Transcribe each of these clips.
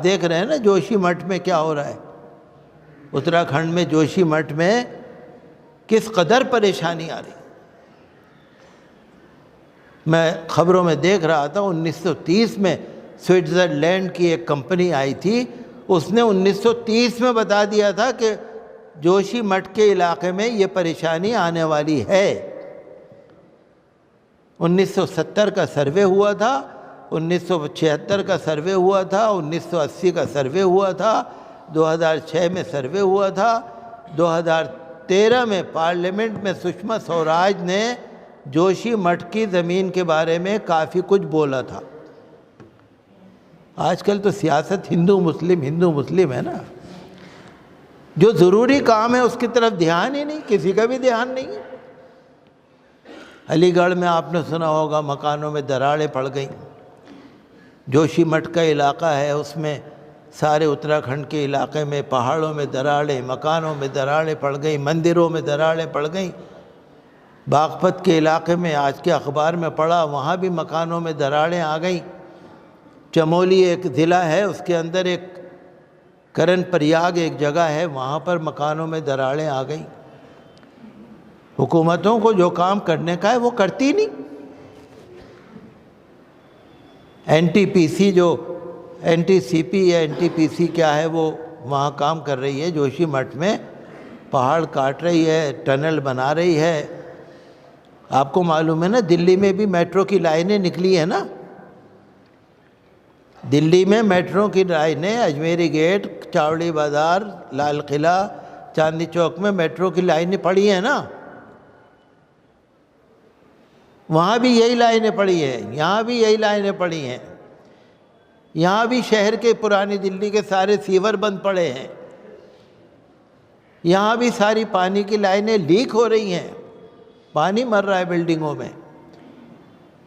دیکھ رہے ہیں نا جوشی مٹھ میں کیا ہو رہا ہے، اتراکھنڈ میں جوشی مٹھ میں کس قدر پریشانی آ رہی۔ میں خبروں میں دیکھ رہا تھا 1930 میں سوئٹزرلینڈ کی ایک کمپنی آئی تھی، اس نے 1930 میں بتا دیا تھا کہ جوشی مٹھ کے علاقے میں یہ پریشانی آنے والی ہے۔ 1970 کا سروے ہوا تھا، 1976 کا سروے ہوا تھا، 1980 کا سروے ہوا تھا، 2006 میں سروے ہوا تھا، 2013 میں پارلیمنٹ میں سشما سوراج نے جوشی مٹھ کی زمین کے بارے میں کافی کچھ بولا تھا۔ آج کل تو سیاست ہندو مسلم ہے نا، جو ضروری کام ہے اس کی طرف دھیان ہی نہیں، کسی کا بھی دھیان نہیں ہے۔ علی گڑھ میں آپ نے سنا ہوگا مکانوں میں دراڑیں پڑ گئیں، جوشی مٹھ کا علاقہ ہے اس میں سارے اتراکھنڈ کے علاقے میں پہاڑوں میں دراڑیں، مکانوں میں دراڑیں پڑ گئیں، مندروں میں دراڑیں پڑ گئیں۔ باغپت کے علاقے میں آج کے اخبار میں پڑھا، وہاں بھی مکانوں میں دراڑیں آ گئیں۔ چمولی ایک ضلع ہے، اس کے اندر ایک کرن پریاگ ایک جگہ ہے، وہاں پر مکانوں میں دراڑیں آ گئیں۔ حکومتوں کو جو کام کرنے کا ہے وہ کرتی نہیں۔ این ٹی پی سی جو این ٹی سی پی یا این ٹی پی سی کیا ہے وہ وہاں کام کر رہی ہے، جوشی مٹھ میں پہاڑ کاٹ رہی ہے، ٹنل بنا رہی ہے۔ آپ کو معلوم ہے نا دلی میں بھی میٹرو کی لائنیں نکلی ہیں نا، دلی میں میٹرو کی لائنیں، اجمیری گیٹ، چاوڑی بازار، لال قلعہ، چاندنی چوک میں میٹرو کی لائنیں پڑی ہیں نا، وہاں بھی یہی لائنیں پڑی ہیں، یہاں بھی یہی لائنیں پڑی ہیں، یہاں بھی شہر کے پرانی دلی کے سارے سیور بند پڑے ہیں، یہاں بھی ساری پانی کی لائنیں لیک ہو رہی ہیں، پانی مر رہا ہے بلڈنگوں میں۔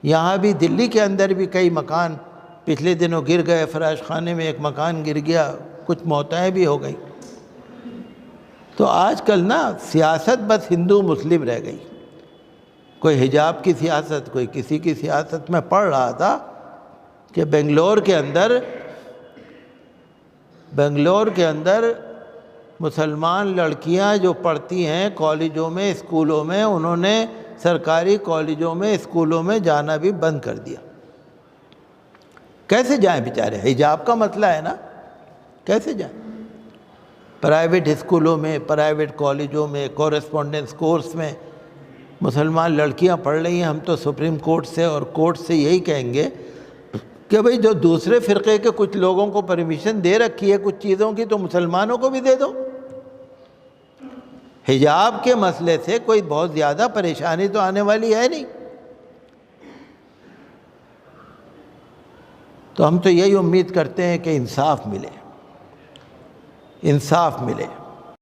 یہاں بھی دلی کے اندر بھی کئی مکان پچھلے دنوں گر گئے، فراش خانے میں ایک مکان گر گیا، کچھ موتیں بھی ہو گئیں۔ تو آج کل نا سیاست بس ہندو مسلم رہ گئی، کوئی حجاب کی سیاست، کوئی کسی کی سیاست۔ میں پڑھ رہا تھا کہ بنگلور کے اندر مسلمان لڑکیاں جو پڑھتی ہیں کالجوں میں، اسکولوں میں، انہوں نے سرکاری کالجوں میں، اسکولوں میں جانا بھی بند کر دیا۔ کیسے جائیں بیچارے؟ حجاب کا مسئلہ ہے نا، کیسے جائیں؟ پرائیویٹ اسکولوں میں، پرائیویٹ کالجوں میں، کورسپونڈنس کورس میں مسلمان لڑکیاں پڑھ رہی ہیں۔ ہم تو سپریم کورٹ سے اور کورٹ سے یہی کہیں گے کہ بھئی جو دوسرے فرقے کے کچھ لوگوں کو پرمیشن دے رکھی ہے کچھ چیزوں کی، تو مسلمانوں کو بھی دے دو۔ حجاب کے مسئلے سے کوئی بہت زیادہ پریشانی تو آنے والی ہے نہیں۔ تو ہم تو یہی امید کرتے ہیں کہ انصاف ملے، انصاف ملے۔